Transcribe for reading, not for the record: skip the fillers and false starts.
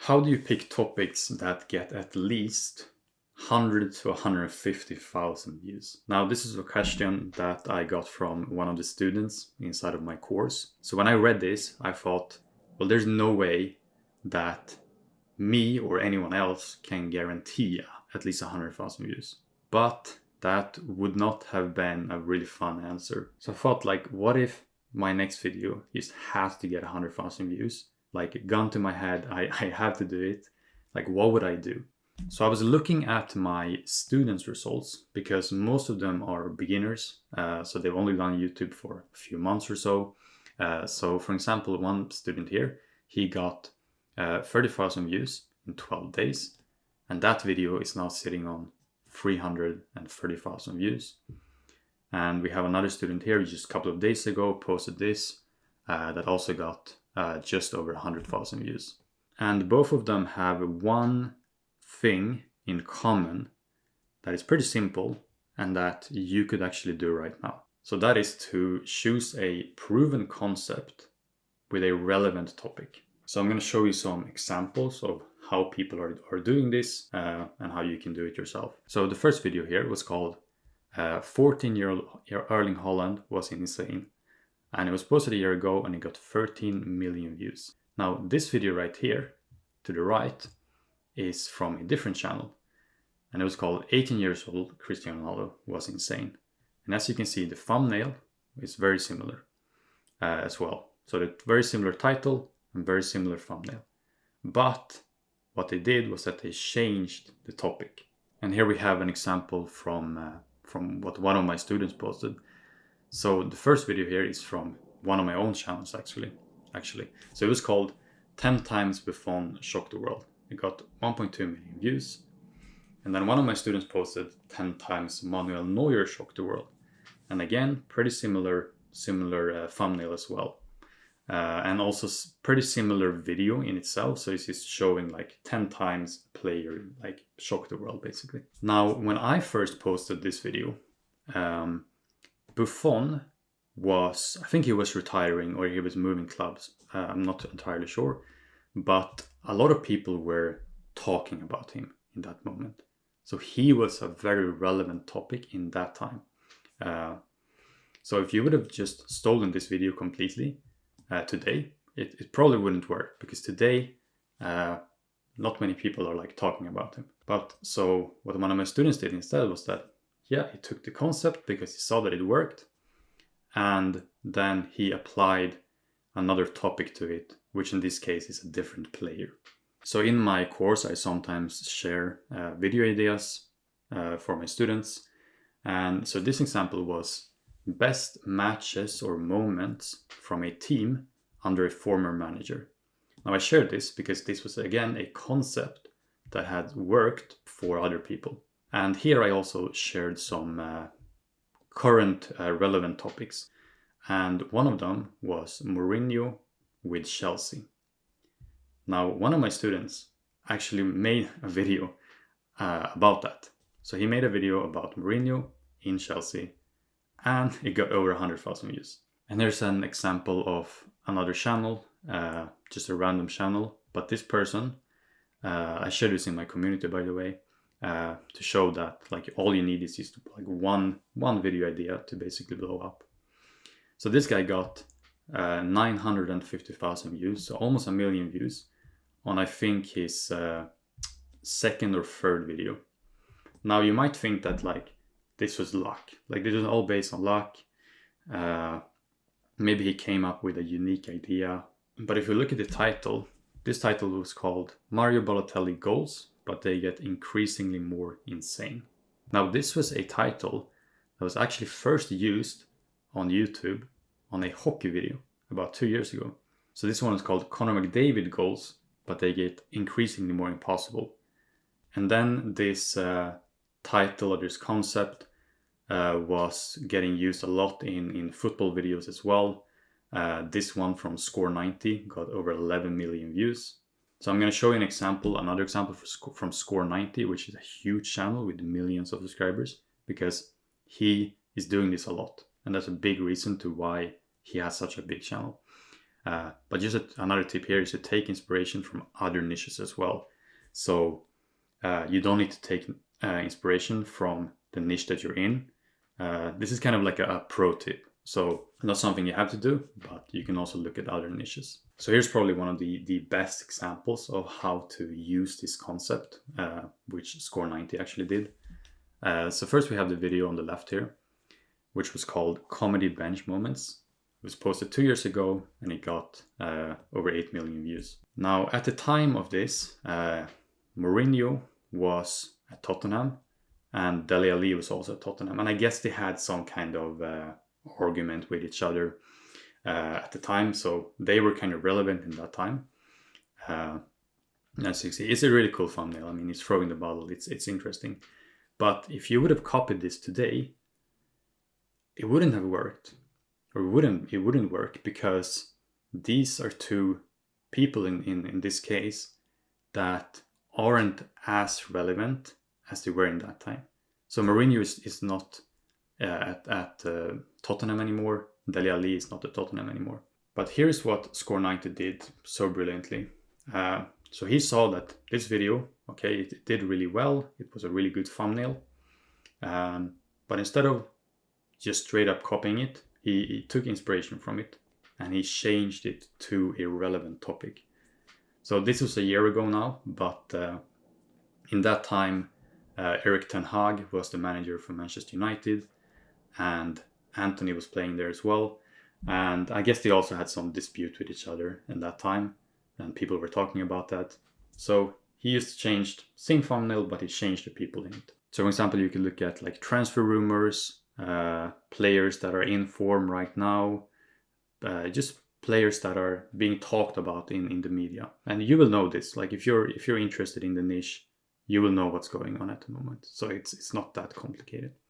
How do you pick topics that get at least 100 to 150,000 views? Now, this is a question that I got from one of the students inside of my course. So when I read this, I thought, well, there's no way that me or anyone else can guarantee at least 100,000 views. But that would not have been a really fun answer. So I thought, like, what if my next video just has to get 100,000 views? Like, a gun to my head, I have to do it. Like, what would I do? So I was looking at my students' results because most of them are beginners. So they've only done YouTube for a few months or so. So for example, one student here, he got 30,000 views in 12 days. And that video is now sitting on 330,000 views. And we have another student here, just a couple of days ago, posted this, that also got just over 100,000 views. And both of them have one thing in common that is pretty simple and that you could actually do right now. So that is to choose a proven concept with a relevant topic. So I'm going to show you some examples of how people are doing this and how you can do it yourself. So the first video here was called 14-year-old Erling Haaland was insane. And it was posted a year ago and it got 13 million views. Now this video right here to the right is from a different channel. And it was called 18 years old Cristiano Ronaldo was insane. And as you can see, the thumbnail is very similar as well. So the very similar title and very similar thumbnail. But what they did was that they changed the topic. And here we have an example from what one of my students posted. So the first video here is from one of my own channels actually. So it was called 10 times Buffon shocked the world. It got 1.2 million views. And then one of my students posted 10 times Manuel Neuer shocked the world. And again, pretty similar thumbnail as well. And also pretty similar video in itself. So it's just showing like 10 times a player like shocked the world basically. Now, when I first posted this video, Buffon was, I think he was retiring or he was moving clubs. I'm not entirely sure. But a lot of people were talking about him in that moment. So he was a very relevant topic in that time. So if you would have just stolen this video completely today, it probably wouldn't work because today not many people are like talking about him. But so what one of my students did instead was that, yeah, he took the concept because he saw that it worked. And then he applied another topic to it, which in this case is a different player. So in my course, I sometimes share video ideas for my students. And so this example was best matches or moments from a team under a former manager. Now I shared this because this was again a concept that had worked for other people. And here I also shared some current relevant topics. And one of them was Mourinho with Chelsea. Now, one of my students actually made a video about that. So he made a video about Mourinho in Chelsea and it got over 100,000 views. And here's an example of another channel, just a random channel. But this person, I shared this in my community, by the way, to show that like all you need is just like one video idea to basically blow up. So this guy got 950,000 views, so almost 1 million views on I think his second or third video. Now you might think that like this was luck, like this was all based on luck. Maybe he came up with a unique idea. But if you look at the title, this title was called Mario Balotelli Goals, but they get increasingly more insane. Now this was a title that was actually first used on YouTube on a hockey video about 2 years ago. So this one is called Connor McDavid Goals, but they get increasingly more impossible. And then this title or this concept was getting used a lot in football videos as well. This one from Score 90 got over 11 million views. So I'm going to show you an example, another example from Score 90, which is a huge channel with millions of subscribers, because he is doing this a lot. And that's a big reason to why he has such a big channel. But just another tip here is to take inspiration from other niches as well. So you don't need to take inspiration from the niche that you're in. This is kind of like a pro tip. So not something you have to do, but you can also look at other niches. So here's probably one of the best examples of how to use this concept, which Score 90 actually did. So first we have the video on the left here, which was called Comedy Bench Moments. It was posted 2 years ago and it got over 8 million views. Now, at the time of this, Mourinho was at Tottenham and Dele Alli was also at Tottenham. And I guess they had some kind of argument with each other at the time. So they were kind of relevant in that time. As you see, it's a really cool thumbnail. I mean, he's throwing the bottle. It's interesting. But if you would have copied this today, it wouldn't have worked. Or it wouldn't work because these are two people in this case that aren't as relevant as they were in that time. So Mourinho is not at Tottenham anymore. Dele Alli is not at Tottenham anymore. But here's what Score 90 did so brilliantly. So he saw that this video, okay, it did really well. It was a really good thumbnail. But instead of just straight up copying it, he took inspiration from it and he changed it to a relevant topic. So this was a year ago now, but in that time, Erik ten Hag was the manager for Manchester United and Anthony was playing there as well. And I guess they also had some dispute with each other in that time and people were talking about that. So he just changed, same thumbnail, but he changed the people in it. So for example, you can look at like transfer rumors, players that are in form right now, just players that are being talked about in the media. And you will know this, like if you're interested in the niche, you will know what's going on at the moment. So it's not that complicated.